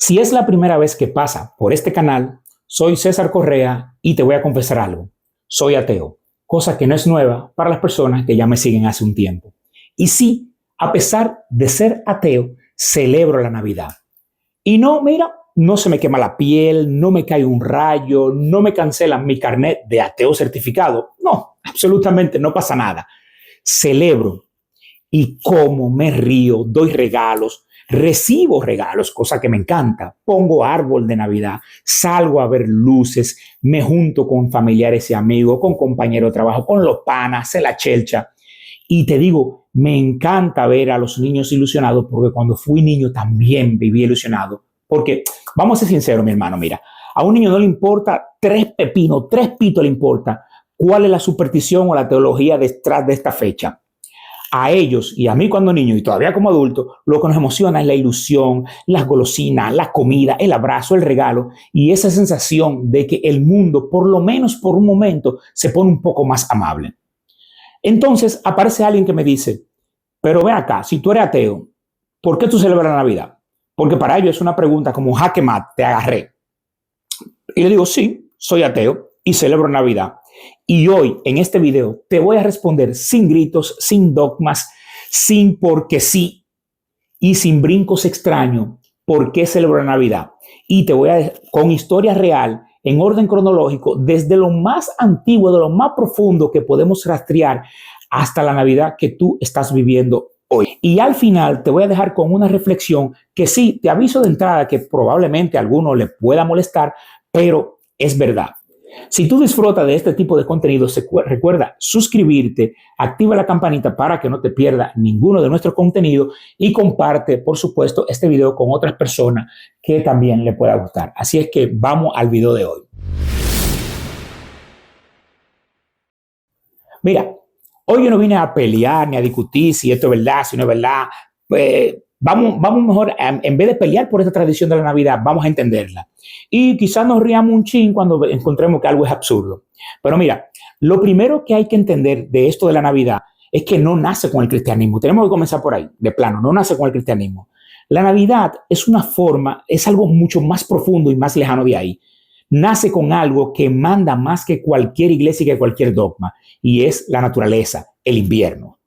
Si es la primera vez que pasa por este canal, soy César Correa y te voy a confesar algo. Soy ateo, cosa que no es nueva para las personas que ya me siguen hace un tiempo. Y sí, a pesar de ser ateo, celebro la Navidad. Y no, mira, no se me quema la piel, no me cae un rayo, no me cancelan mi carnet de ateo certificado. No, absolutamente no pasa nada. Celebro y como me río, doy regalos, recibo regalos, cosa que me encanta. Pongo árbol de Navidad, salgo a ver luces, me junto con familiares y amigos, con compañeros de trabajo, con los panas, se la chelcha. Y te digo, me encanta ver a los niños ilusionados porque cuando fui niño también viví ilusionado. Porque, vamos a ser sinceros, mi hermano, mira, a un niño no le importa tres pepinos, tres pitos le importa cuál es la superstición o la teología detrás de esta fecha. A ellos y a mí cuando niño y todavía como adulto, lo que nos emociona es la ilusión, las golosinas, la comida, el abrazo, el regalo y esa sensación de que el mundo, por lo menos por un momento, se pone un poco más amable. Entonces aparece alguien que me dice, pero ven acá, si tú eres ateo, ¿por qué tú celebras la Navidad? Porque para ellos es una pregunta como jaque mate, te agarré. Y le digo, sí, soy ateo y celebro Navidad. Y hoy, en este video, te voy a responder sin gritos, sin dogmas, sin porque sí y sin brincos extraños, por qué celebro la Navidad. Y te voy a, con historia real, en orden cronológico, desde lo más antiguo, de lo más profundo que podemos rastrear hasta la Navidad que tú estás viviendo hoy. Y al final te voy a dejar con una reflexión que sí, te aviso de entrada que probablemente a alguno le pueda molestar, pero es verdad. Si tú disfrutas de este tipo de contenido, recuerda suscribirte, activa la campanita para que no te pierdas ninguno de nuestros contenidos y comparte, por supuesto, este video con otras personas que también le pueda gustar. Así es que vamos al video de hoy. Mira, hoy yo no vine a pelear ni a discutir si esto es verdad, si no es verdad. Vamos mejor, en vez de pelear por esta tradición de la Navidad, vamos a entenderla. Y quizás nos riamos un chin cuando encontremos que algo es absurdo. Pero mira, lo primero que hay que entender de esto de la Navidad es que no nace con el cristianismo. Tenemos que comenzar por ahí, de plano, no nace con el cristianismo. La Navidad es una forma, es algo mucho más profundo y más lejano de ahí. Nace con algo que manda más que cualquier iglesia y que cualquier dogma, y es la naturaleza, el invierno.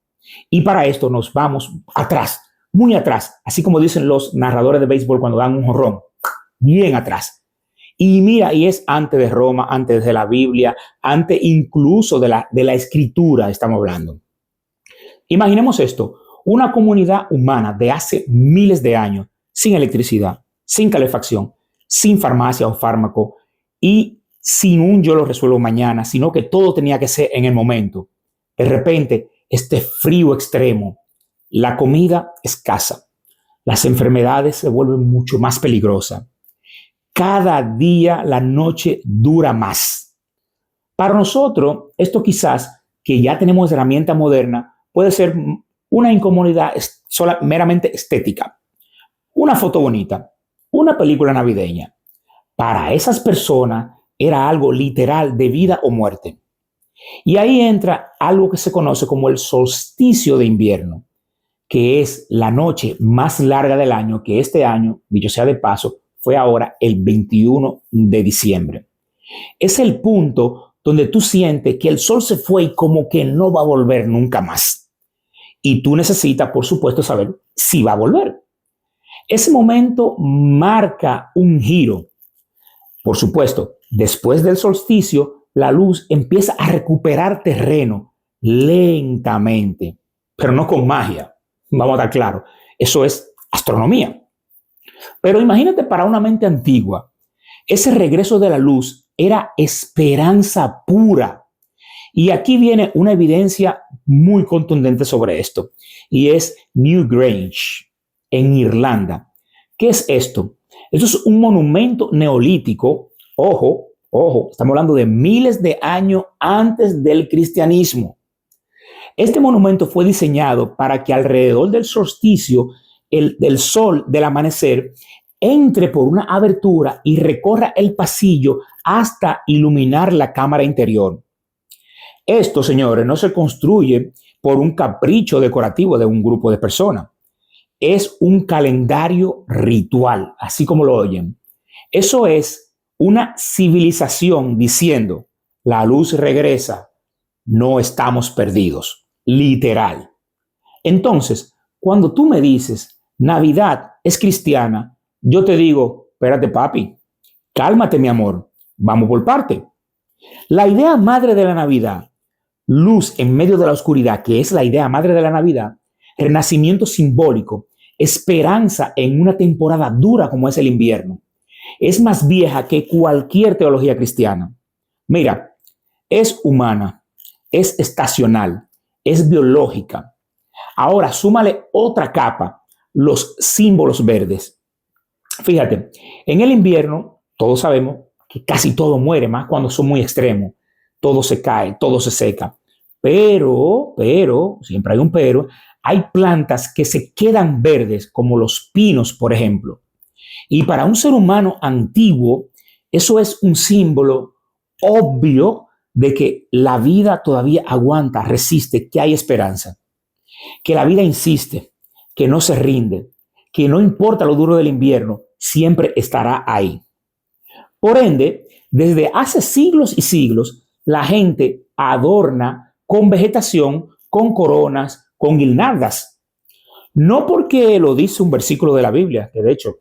Y para esto nos vamos atrás, muy atrás, así como dicen los narradores de béisbol cuando dan un jonrón, bien atrás. Y mira, y es antes de Roma, antes de la Biblia, antes incluso de la escritura estamos hablando. Imaginemos esto, una comunidad humana de hace miles de años, sin electricidad, sin calefacción, sin farmacia o fármaco y sin un yo lo resuelvo mañana, sino que todo tenía que ser en el momento. De repente, este frío extremo, la comida escasa, las enfermedades se vuelven mucho más peligrosas. Cada día la noche dura más. Para nosotros, esto quizás, que ya tenemos herramienta moderna, puede ser una incomodidad meramente estética. Una foto bonita, una película navideña. Para esas personas era algo literal de vida o muerte. Y ahí entra algo que se conoce como el solsticio de invierno, que es la noche más larga del año, que este año, dicho sea de paso, fue ahora el 21 de diciembre. Es el punto donde tú sientes que el sol se fue y como que no va a volver nunca más. Y tú necesitas, por supuesto, saber si va a volver. Ese momento marca un giro. Por supuesto, después del solsticio, la luz empieza a recuperar terreno lentamente, pero no con magia. Vamos a estar claros, eso es astronomía. Pero imagínate para una mente antigua, ese regreso de la luz era esperanza pura. Y aquí viene una evidencia muy contundente sobre esto, y es Newgrange, en Irlanda. ¿Qué es esto? Esto es un monumento neolítico, ojo, estamos hablando de miles de años antes del cristianismo. Este monumento fue diseñado para que alrededor del solsticio, del sol del amanecer, entre por una abertura y recorra el pasillo hasta iluminar la cámara interior. Esto, señores, no se construye por un capricho decorativo de un grupo de personas. es un calendario ritual, así como lo oyen. Eso es una civilización diciendo, la luz regresa, no estamos perdidos, literal. Entonces, cuando tú me dices, Navidad es cristiana, yo te digo, espérate papi, cálmate mi amor, vamos por parte. La idea madre de la Navidad, luz en medio de la oscuridad, que es la idea madre de la Navidad, renacimiento simbólico, esperanza en una temporada dura como es el invierno, es más vieja que cualquier teología cristiana. Mira, es humana, es estacional, es biológica. Ahora, súmale otra capa, los símbolos verdes. Fíjate, en el invierno, todos sabemos que casi todo muere, más cuando son muy extremos. Todo se cae, todo se seca. Pero, siempre hay un pero, hay plantas que se quedan verdes, como los pinos, por ejemplo. Y para un ser humano antiguo, eso es un símbolo obvio de que la vida todavía aguanta, resiste, que hay esperanza, que la vida insiste, que no se rinde, que no importa lo duro del invierno, siempre estará ahí. Por ende, desde hace siglos y siglos, la gente adorna con vegetación, con coronas, con guirnaldas. No porque lo dice un versículo de la Biblia, que de hecho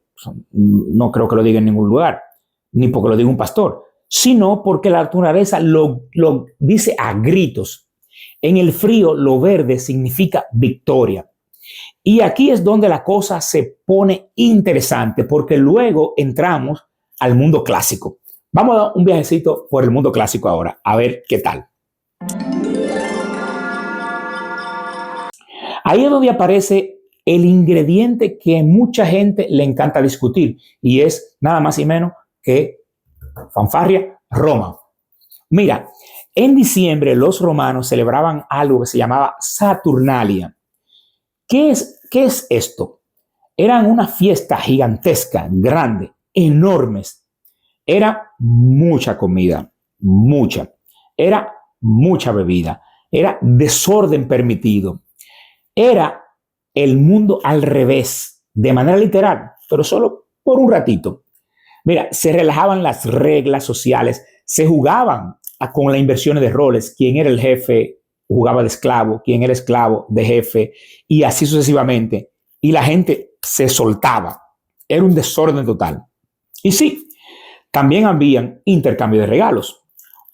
no creo que lo diga en ningún lugar, ni porque lo diga un pastor, sino porque la naturaleza lo dice a gritos. En el frío, lo verde significa victoria. Y aquí es donde la cosa se pone interesante, porque luego entramos al mundo clásico. Vamos a dar un viajecito por el mundo clásico ahora, a ver qué tal. Ahí es donde aparece el ingrediente que mucha gente le encanta discutir, y es nada más y menos que fanfarria, Roma. Mira, en diciembre los romanos celebraban algo que se llamaba Saturnalia. ¿Qué es esto? Eran una fiesta gigantesca, grande, enormes. Era mucha comida, mucha. Era mucha bebida. Era desorden permitido. Era el mundo al revés, de manera literal, pero solo por un ratito. Mira, se relajaban las reglas sociales, se jugaban con las inversiones de roles, quién era el jefe jugaba de esclavo, quién era esclavo de jefe, y así sucesivamente. Y la gente se soltaba. Era un desorden total. Y sí, también habían intercambio de regalos.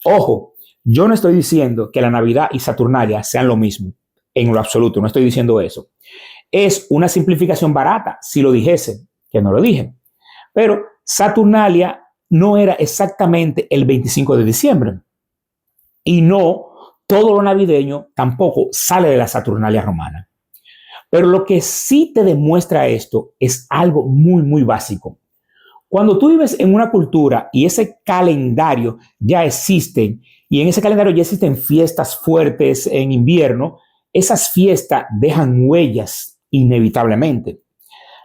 Ojo, yo no estoy diciendo que la Navidad y Saturnalia sean lo mismo, en lo absoluto, no estoy diciendo eso. Es una simplificación barata, si lo dijese, que no lo dije. Pero Saturnalia no era exactamente el 25 de diciembre. Y no todo lo navideño tampoco sale de la Saturnalia romana. Pero lo que sí te demuestra esto es algo muy, muy básico. Cuando tú vives en una cultura y ese calendario ya existe, y en ese calendario ya existen fiestas fuertes en invierno, esas fiestas dejan huellas inevitablemente.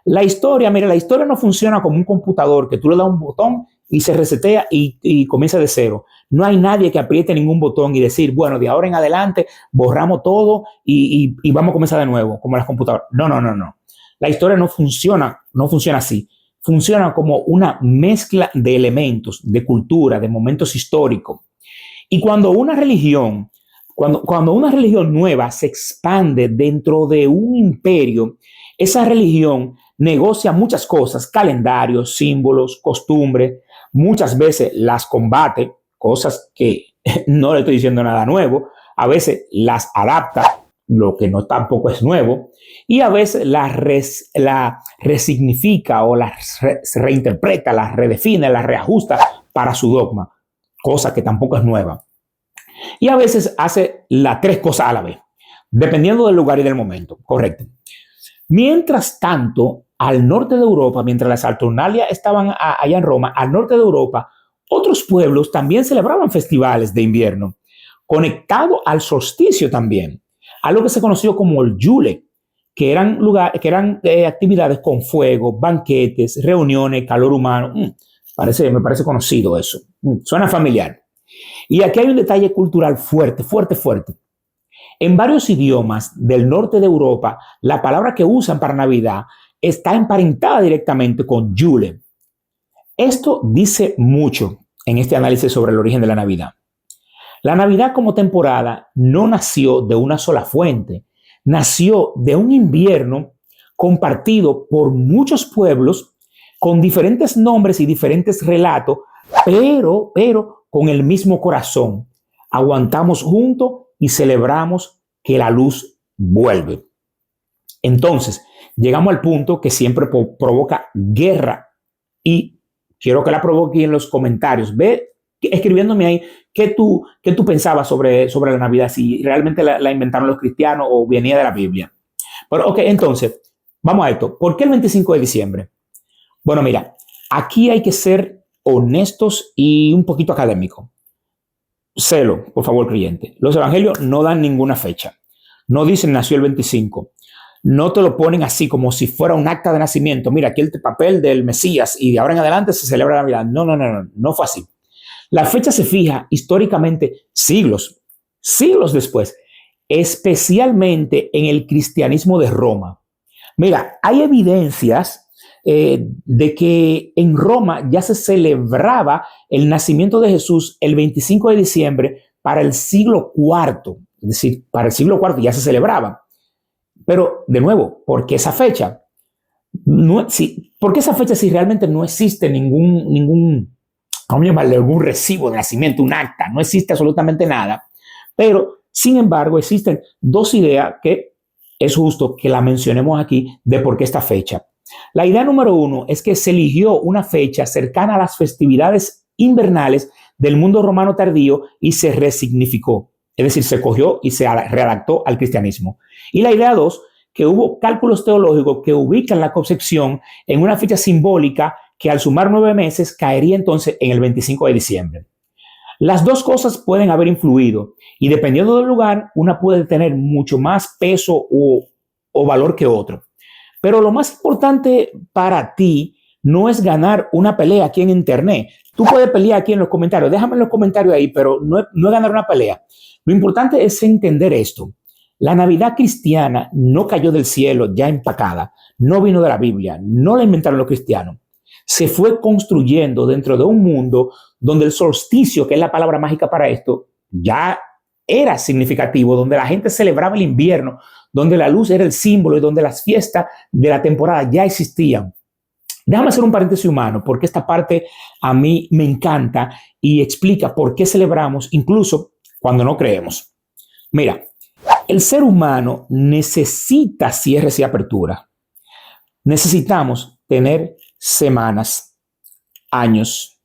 La historia no funciona como un computador que tú le das un botón y se resetea y comienza de cero. No hay nadie que apriete ningún botón y decir, bueno, de ahora en adelante borramos todo y vamos a comenzar de nuevo, como las computadoras. No. La historia no funciona así. Funciona como una mezcla de elementos, de cultura, de momentos históricos. Y cuando una religión nueva se expande dentro de un imperio, esa religión negocia muchas cosas, calendarios, símbolos, costumbres, muchas veces las combate, cosas que no le estoy diciendo nada nuevo, a veces las adapta, lo que no tampoco es nuevo, y a veces la resignifica o la reinterpreta, la redefine, la reajusta para su dogma, cosa que tampoco es nueva. Y a veces hace las tres cosas a la vez, dependiendo del lugar y del momento, correcto. Mientras tanto, al norte de Europa, mientras las Saturnalias estaban allá en Roma, al norte de Europa, otros pueblos también celebraban festivales de invierno, conectado al solsticio también, algo que se conoció como el Yule, que eran actividades con fuego, banquetes, reuniones, calor humano. Me parece conocido eso. Suena familiar. Y aquí hay un detalle cultural fuerte. En varios idiomas del norte de Europa, la palabra que usan para Navidad está emparentada directamente con Yule. Esto dice mucho en este análisis sobre el origen de la Navidad. La Navidad como temporada no nació de una sola fuente, nació de un invierno compartido por muchos pueblos con diferentes nombres y diferentes relatos, pero con el mismo corazón. Aguantamos juntos y celebramos que la luz vuelve. Entonces, llegamos al punto que siempre provoca guerra y quiero que la provoque en los comentarios. Ve escribiéndome ahí qué tú pensabas sobre la Navidad, si realmente la inventaron los cristianos o venía de la Biblia. Pero, ok, entonces, vamos a esto. ¿Por qué el 25 de diciembre? Bueno, mira, aquí hay que ser honestos y un poquito académicos. Celo, por favor, creyente. Los evangelios no dan ninguna fecha. No dicen nació el 25. No te lo ponen así como si fuera un acta de nacimiento. Mira, aquí el papel del Mesías y de ahora en adelante se celebra la Navidad. No fue así. La fecha se fija históricamente siglos después, especialmente en el cristianismo de Roma. Mira, hay evidencias de que en Roma ya se celebraba el nacimiento de Jesús el 25 de diciembre para el siglo IV. Es decir, para el siglo IV ya se celebraba. Pero, de nuevo, ¿por qué esa fecha? ¿Por qué esa fecha si realmente no existe ningún recibo de nacimiento, un acta? No existe absolutamente nada. Pero, sin embargo, existen dos ideas que es justo que la mencionemos aquí de por qué esta fecha. La idea número uno es que se eligió una fecha cercana a las festividades invernales del mundo romano tardío y se resignificó. Es decir, se cogió y se readaptó al cristianismo. Y la idea dos, que hubo cálculos teológicos que ubican la concepción en una fecha simbólica que al sumar 9 meses caería entonces en el 25 de diciembre. Las dos cosas pueden haber influido y dependiendo del lugar, una puede tener mucho más peso o valor que otro. Pero lo más importante para ti no es ganar una pelea aquí en internet. Tú puedes pelear aquí en los comentarios. Déjame en los comentarios ahí, pero no es ganar una pelea. Lo importante es entender esto. La Navidad cristiana no cayó del cielo ya empacada. No vino de la Biblia. No la inventaron los cristianos. Se fue construyendo dentro de un mundo donde el solsticio, que es la palabra mágica para esto, ya era significativo, donde la gente celebraba el invierno, donde la luz era el símbolo y donde las fiestas de la temporada ya existían. Déjame hacer un paréntesis humano, porque esta parte a mí me encanta y explica por qué celebramos, incluso cuando no creemos. Mira, el ser humano necesita cierres y apertura. Necesitamos tener semanas, años,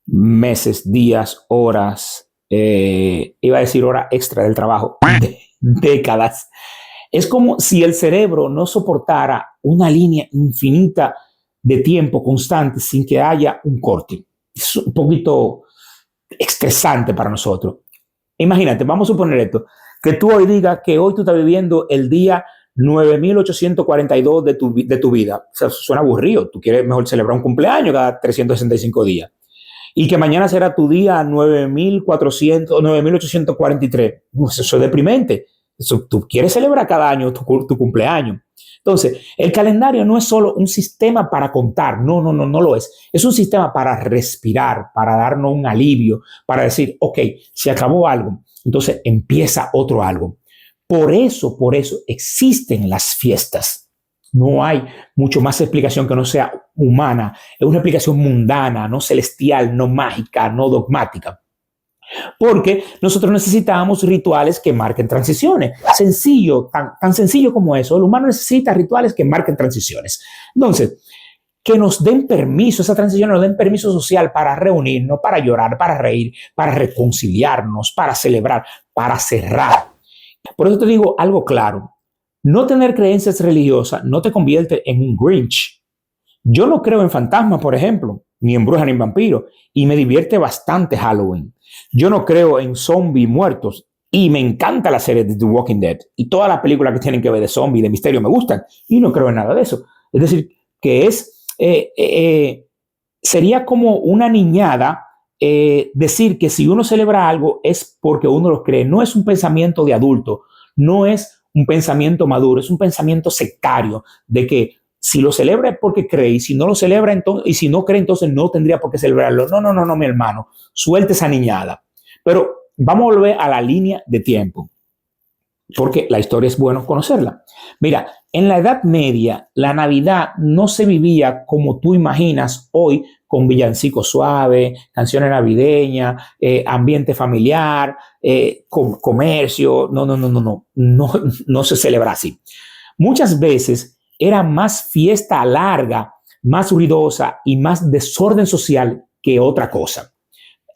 meses, días, horas, iba a decir hora extra del trabajo, décadas. Es como si el cerebro no soportara una línea infinita de tiempo constante sin que haya un corte. Es un poquito estresante para nosotros. Imagínate, vamos a suponer esto, que tú hoy digas que hoy tú estás viviendo el día 9842 de tu vida. O sea, suena aburrido. Tú quieres mejor celebrar un cumpleaños cada 365 días. Y que mañana será tu día 9400 o 9843. Eso es deprimente. Tú quieres celebrar cada año tu cumpleaños. Entonces, el calendario no es solo un sistema para contar. No lo es. Es un sistema para respirar, para darnos un alivio, para decir, ok, se acabó algo. Entonces empieza otro algo. Por eso existen las fiestas. No hay mucho más explicación que no sea humana. Es una explicación mundana, no celestial, no mágica, no dogmática. Porque nosotros necesitamos rituales que marquen transiciones. Sencillo, tan sencillo como eso. El humano necesita rituales que marquen transiciones. Entonces, que nos den permiso, esa transición nos den permiso social para reunirnos, para llorar, para reír, para reconciliarnos, para celebrar, para cerrar. Por eso te digo algo claro. No tener creencias religiosas no te convierte en un Grinch. Yo no creo en fantasmas, por ejemplo, ni en brujas ni en vampiros, y me divierte bastante Halloween. Yo no creo en zombies muertos, y me encanta la serie de The Walking Dead, y todas las películas que tienen que ver de zombies, de misterio, me gustan, y no creo en nada de eso. Es decir, que sería como una niñada decir que si uno celebra algo es porque uno lo cree. No es un pensamiento de adulto, no es un pensamiento maduro, es un pensamiento sectario de que si lo celebra es porque cree, y si no lo celebra, entonces, y si no cree, entonces no tendría por qué celebrarlo. No, no, no, no, mi hermano, suelte esa niñada. Pero vamos a volver a la línea de tiempo, porque la historia es bueno conocerla. Mira, en la Edad Media, la Navidad no se vivía como tú imaginas hoy, con villancicos suaves, canciones navideñas, ambiente familiar, comercio. No, no, no, no, no, no, no se celebra así. Muchas veces era más fiesta larga, más ruidosa y más desorden social que otra cosa.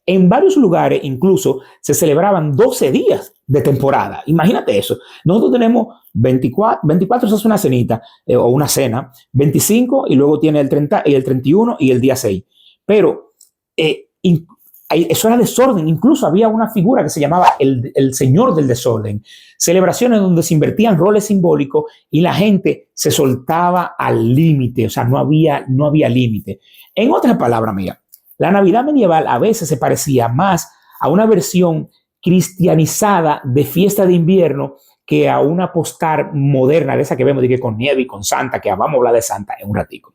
En varios lugares incluso se celebraban 12 días de temporada. Imagínate eso. Nosotros tenemos 24 se hace una cenita o una cena, 25 y luego tiene el 30 y el 31 y el día 6. Pero eso era desorden. Incluso había una figura que se llamaba el señor del desorden. Celebraciones donde se invertían roles simbólicos y la gente se soltaba al límite. O sea, no había límite. En otras palabras, mira, la Navidad medieval a veces se parecía más a una versión cristianizada de fiesta de invierno que a una postal moderna de esa que vemos de que con nieve y con Santa, que vamos a hablar de Santa en un ratico.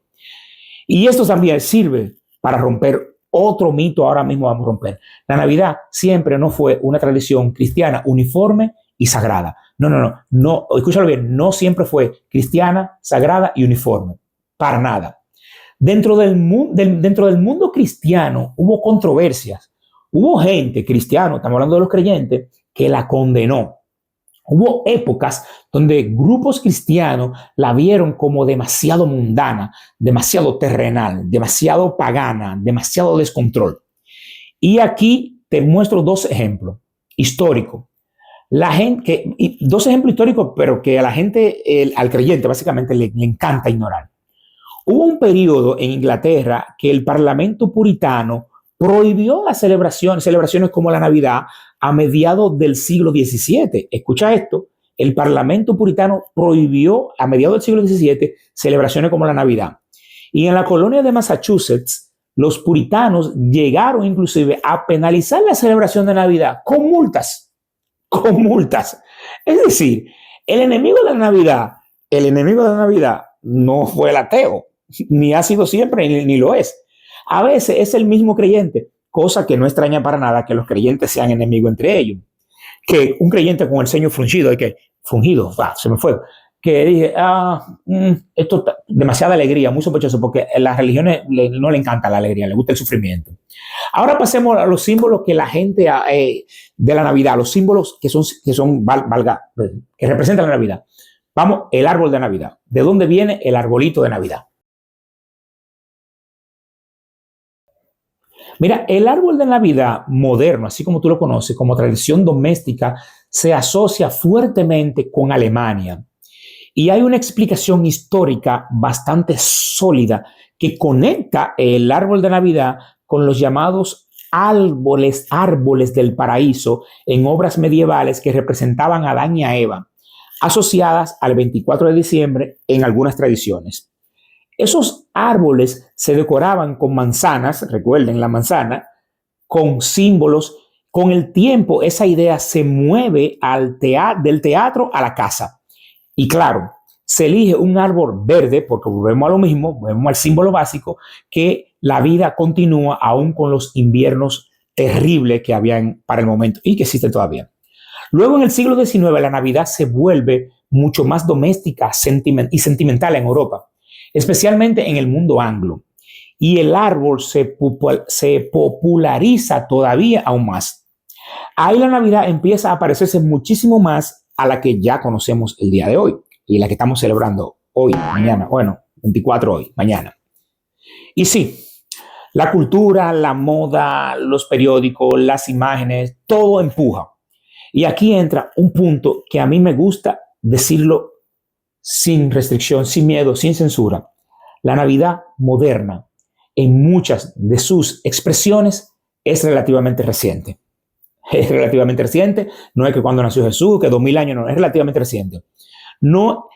Y esto también sirve para romper otro mito. Ahora mismo vamos a romper. La Navidad siempre no fue una tradición cristiana uniforme y sagrada. No, no, no, no, escúchalo bien, no siempre fue cristiana, sagrada y uniforme. Para nada. Dentro del mundo cristiano hubo controversias. Hubo gente cristiana, estamos hablando de los creyentes, que la condenó. Hubo épocas donde grupos cristianos la vieron como demasiado mundana, demasiado terrenal, demasiado pagana, demasiado descontrol. Y aquí te muestro dos ejemplos históricos. Dos ejemplos históricos, pero que a la gente, al creyente, básicamente le encanta ignorar. Hubo un periodo en Inglaterra que el Parlamento puritano prohibió las celebraciones como la Navidad a mediados del siglo XVII. Escucha esto, el Parlamento puritano prohibió a mediados del siglo XVII celebraciones como la Navidad. Y en la colonia de Massachusetts, los puritanos llegaron inclusive a penalizar la celebración de Navidad con multas. Con multas. Es decir, el enemigo de la Navidad no fue el ateo, ni ha sido siempre, ni lo es. A veces es el mismo creyente, cosa que no extraña para nada que los creyentes sean enemigos entre ellos. Que un creyente con el ceño fruncido, se me fue, que dije, esto demasiada alegría, muy sospechoso, porque en las religiones no le encanta la alegría, le gusta el sufrimiento. Ahora pasemos a los símbolos que la gente de la Navidad, los símbolos que representan la Navidad. Vamos, el árbol de Navidad. ¿De dónde viene el arbolito de Navidad? Mira, el árbol de Navidad moderno, así como tú lo conoces, como tradición doméstica, se asocia fuertemente con Alemania. Y hay una explicación histórica bastante sólida que conecta el árbol de Navidad con los llamados árboles del paraíso en obras medievales que representaban a Adán y a Eva, asociadas al 24 de diciembre en algunas tradiciones. Esos árboles se decoraban con manzanas, recuerden la manzana, con símbolos. Con el tiempo, esa idea se mueve del teatro a la casa. Y claro, se elige un árbol verde, porque volvemos a lo mismo, volvemos al símbolo básico, que la vida continúa aún con los inviernos terribles que habían para el momento y que existen todavía. Luego, en el siglo XIX, la Navidad se vuelve mucho más doméstica y sentimental en Europa, especialmente en el mundo anglo. Y el árbol se populariza todavía aún más. Ahí la Navidad empieza a parecerse muchísimo más a la que ya conocemos el día de hoy y la que estamos celebrando hoy, mañana, 24 hoy, mañana. Y sí, la cultura, la moda, los periódicos, las imágenes, todo empuja. Y aquí entra un punto que a mí me gusta decirlo sin restricción, sin miedo, sin censura. La Navidad moderna, en muchas de sus expresiones, es relativamente reciente. Es relativamente reciente, no es que cuando nació Jesús, que 2000 años, no, es relativamente reciente. No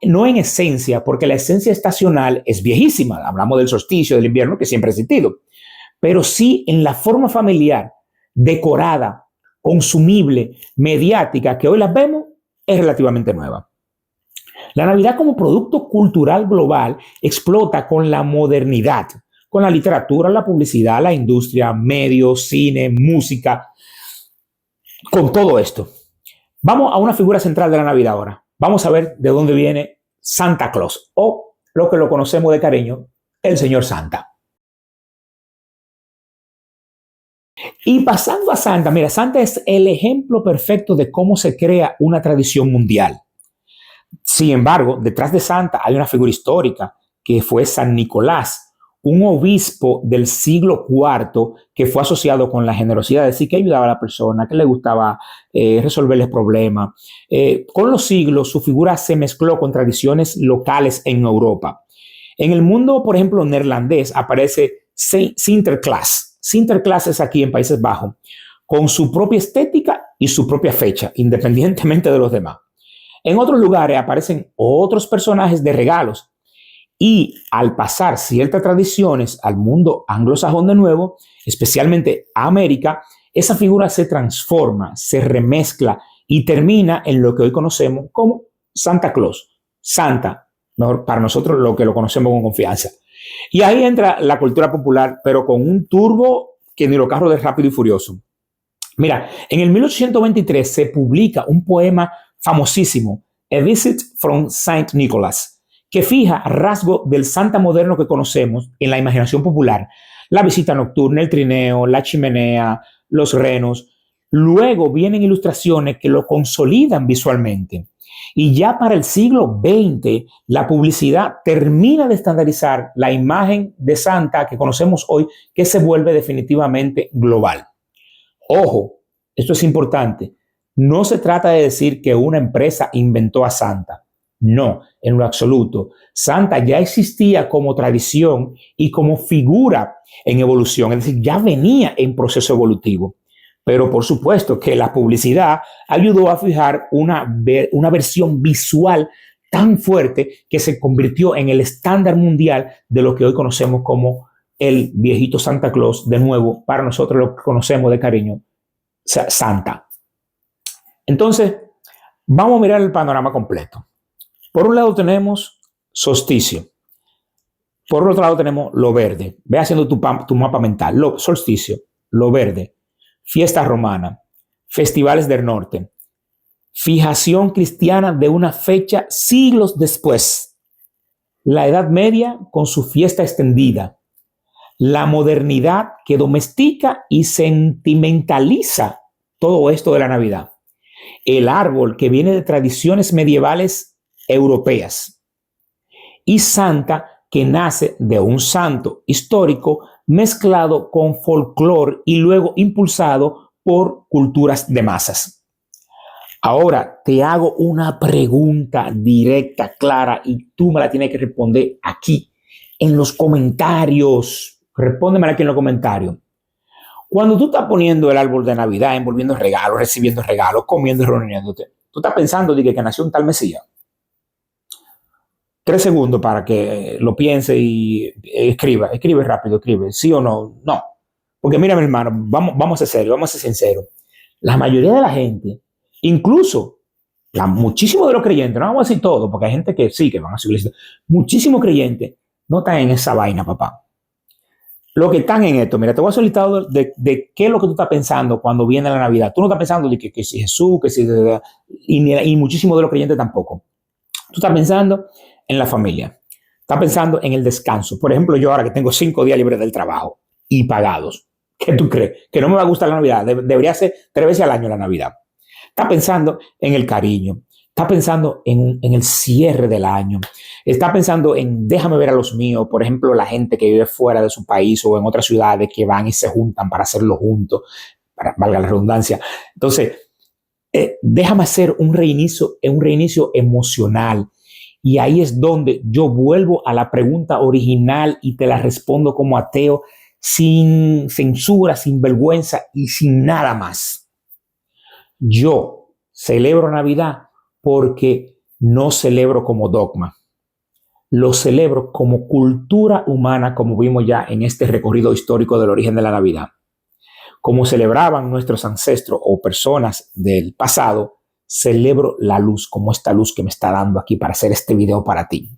en esencia, porque la esencia estacional es viejísima. Hablamos del solsticio, del invierno, que siempre ha existido. Pero sí en la forma familiar, decorada, consumible, mediática, que hoy las vemos, es relativamente nueva. La Navidad como producto cultural global explota con la modernidad, con la literatura, la publicidad, la industria, medios, cine, música, con todo esto. Vamos a una figura central de la Navidad ahora. Vamos a ver de dónde viene Santa Claus, o lo que lo conocemos de cariño, el señor Santa. Y pasando a Santa, mira, Santa es el ejemplo perfecto de cómo se crea una tradición mundial. Sin embargo, detrás de Santa hay una figura histórica que fue San Nicolás, un obispo del siglo IV que fue asociado con la generosidad, es decir, que ayudaba a la persona, que le gustaba resolverles problemas. Con los siglos, su figura se mezcló con tradiciones locales en Europa. En el mundo, por ejemplo, neerlandés, aparece Sinterklaas. Sinterklaas es aquí en Países Bajos, con su propia estética y su propia fecha, independientemente de los demás. En otros lugares aparecen otros personajes de regalos, y al pasar ciertas tradiciones al mundo anglosajón de nuevo, especialmente a América, esa figura se transforma, se remezcla y termina en lo que hoy conocemos como Santa Claus. Santa, mejor para nosotros lo que lo conocemos con confianza. Y ahí entra la cultura popular, pero con un turbo que ni los carros de Rápido y Furioso. Mira, en el 1823 se publica un poema famosísimo, A Visit from Saint Nicholas, que fija rasgos del Santa moderno que conocemos en la imaginación popular: la visita nocturna, el trineo, la chimenea, los renos. Luego vienen ilustraciones que lo consolidan visualmente. Y ya para el siglo XX, la publicidad termina de estandarizar la imagen de Santa que conocemos hoy, que se vuelve definitivamente global. Ojo, esto es importante. No se trata de decir que una empresa inventó a Santa. No, en lo absoluto. Santa ya existía como tradición y como figura en evolución, es decir, ya venía en proceso evolutivo. Pero por supuesto que la publicidad ayudó a fijar una versión visual tan fuerte que se convirtió en el estándar mundial de lo que hoy conocemos como el viejito Santa Claus, de nuevo, para nosotros lo que conocemos de cariño, Santa. Entonces, vamos a mirar el panorama completo. Por un lado tenemos solsticio. Por otro lado tenemos lo verde. Ve haciendo tu mapa mental. Solsticio, lo verde, fiesta romana, festivales del norte, fijación cristiana de una fecha siglos después, la Edad Media con su fiesta extendida, la modernidad que domestica y sentimentaliza todo esto de la Navidad, el árbol que viene de tradiciones medievales europeas, y Santa, que nace de un santo histórico mezclado con folclore y luego impulsado por culturas de masas. Ahora te hago una pregunta directa, clara, y tú me la tienes que responder aquí, en los comentarios. Respóndemela aquí en los comentarios. Cuando tú estás poniendo el árbol de Navidad, envolviendo regalos, recibiendo regalos, comiendo y reuniéndote, tú estás pensando de que nació un tal Mesías. 3 segundos para que lo piense y escribe rápido, escribe, sí o no, no. Porque mira, mi hermano, vamos a ser serios, vamos a ser sinceros. La mayoría de la gente, incluso muchísimos de los creyentes, no vamos a decir todo, porque hay gente que sí, que van a su iglesia, muchísimos creyentes no están en esa vaina, papá. Lo que están en esto, mira, te voy a hacer un listado de qué es lo que tú estás pensando cuando viene la Navidad. Tú no estás pensando de que si Jesús, que si... Y muchísimos de los creyentes tampoco. Tú estás pensando en la familia. Estás pensando en el descanso. Por ejemplo, yo ahora que tengo 5 días libres del trabajo y pagados, ¿qué tú crees? Que no me va a gustar la Navidad. Debería ser 3 veces al año la Navidad. Estás pensando en el cariño. Estás pensando en el cierre del año. Estás pensando en déjame ver a los míos. Por ejemplo, la gente que vive fuera de su país o en otras ciudades que van y se juntan para hacerlo juntos, para valga la redundancia. Entonces, déjame hacer un reinicio emocional. Y ahí es donde yo vuelvo a la pregunta original y te la respondo como ateo, sin censura, sin vergüenza y sin nada más. Yo celebro Navidad porque no celebro como dogma. Lo celebro como cultura humana, como vimos ya en este recorrido histórico del origen de la Navidad. Como celebraban nuestros ancestros o personas del pasado, celebro la luz como esta luz que me está dando aquí para hacer este video para ti.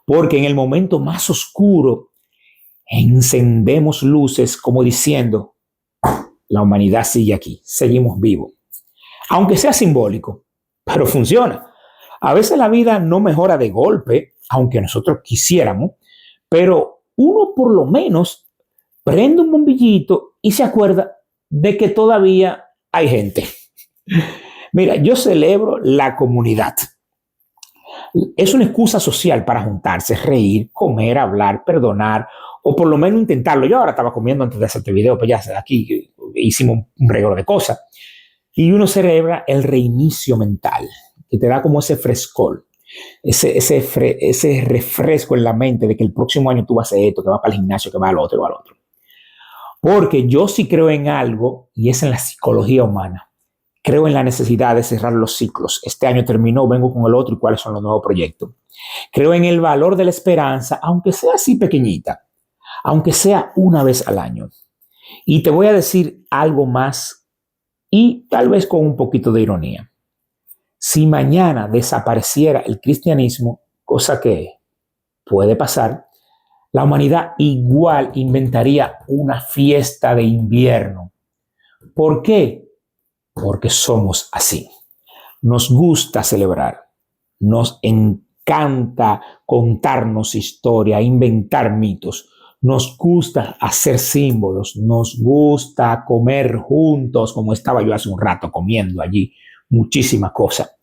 Porque en el momento más oscuro encendemos luces como diciendo, la humanidad sigue aquí, seguimos vivos. Aunque sea simbólico, pero funciona. A veces la vida no mejora de golpe, aunque nosotros quisiéramos, pero uno por lo menos prende un bombillito y se acuerda de que todavía hay gente. Mira, yo celebro la comunidad. Es una excusa social para juntarse, reír, comer, hablar, perdonar, o por lo menos intentarlo. Yo ahora estaba comiendo antes de hacer este video, pues ya aquí hicimos un regalo de cosas. Y uno celebra el reinicio mental, que te da como ese frescor, ese refresco en la mente de que el próximo año tú vas a hacer esto, que vas para el gimnasio, que vas al otro, que vas al otro. Porque yo sí creo en algo, y es en la psicología humana. Creo en la necesidad de cerrar los ciclos. Este año terminó, vengo con el otro y cuáles son los nuevos proyectos. Creo en el valor de la esperanza, aunque sea así pequeñita, aunque sea una vez al año. Y te voy a decir algo más y tal vez con un poquito de ironía. Si mañana desapareciera el cristianismo, cosa que puede pasar, la humanidad igual inventaría una fiesta de invierno. ¿Por qué? Porque somos así. Nos gusta celebrar. Nos encanta contarnos historia, inventar mitos. Nos gusta hacer símbolos. Nos gusta comer juntos, como estaba yo hace un rato comiendo allí. Muchísimas cosas.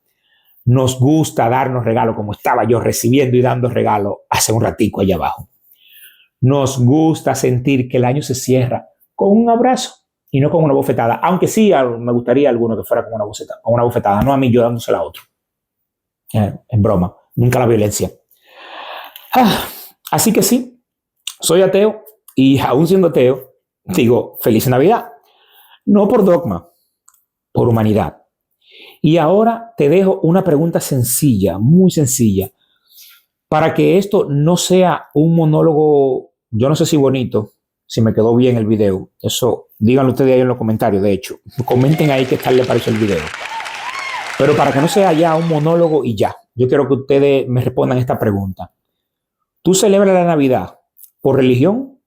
Nos gusta darnos regalos, como estaba yo recibiendo y dando regalos hace un ratico allá abajo. Nos gusta sentir que el año se cierra con un abrazo y no con una bofetada. Aunque sí, me gustaría alguno que fuera con una bofetada, no a mí yo dándosela a otro. En broma, nunca la violencia. Así que sí, soy ateo y aún siendo ateo, digo, feliz Navidad. No por dogma, por humanidad. Y ahora te dejo una pregunta sencilla, muy sencilla, para que esto no sea un monólogo, yo no sé si bonito, si me quedó bien el video. Eso, díganlo ustedes ahí en los comentarios, de hecho. Comenten ahí qué tal les pareció el video. Pero para que no sea ya un monólogo y ya, yo quiero que ustedes me respondan esta pregunta. ¿Tú celebras la Navidad por religión,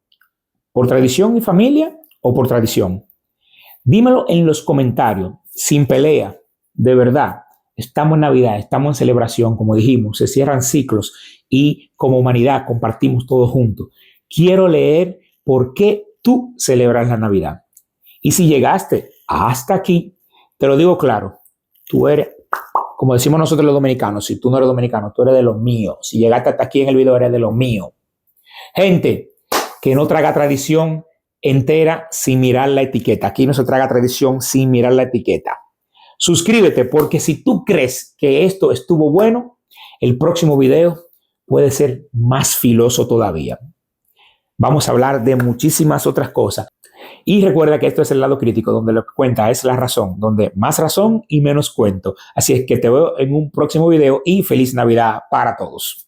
por tradición y familia o por tradición? Dímelo en los comentarios, sin pelea, de verdad. Estamos en Navidad, estamos en celebración, como dijimos, se cierran ciclos y como humanidad compartimos todos juntos. Quiero leer por qué tú celebras la Navidad. Y si llegaste hasta aquí, te lo digo claro, tú eres, como decimos nosotros los dominicanos, si tú no eres dominicano, tú eres de los míos. Si llegaste hasta aquí en el video, eres de los míos. Gente que no traga tradición entera sin mirar la etiqueta. Aquí no se traga tradición sin mirar la etiqueta. Suscríbete porque si tú crees que esto estuvo bueno, el próximo video puede ser más filoso todavía. Vamos a hablar de muchísimas otras cosas. Y recuerda que esto es el lado crítico, donde lo que cuenta es la razón, donde más razón y menos cuento. Así es que te veo en un próximo video y feliz Navidad para todos.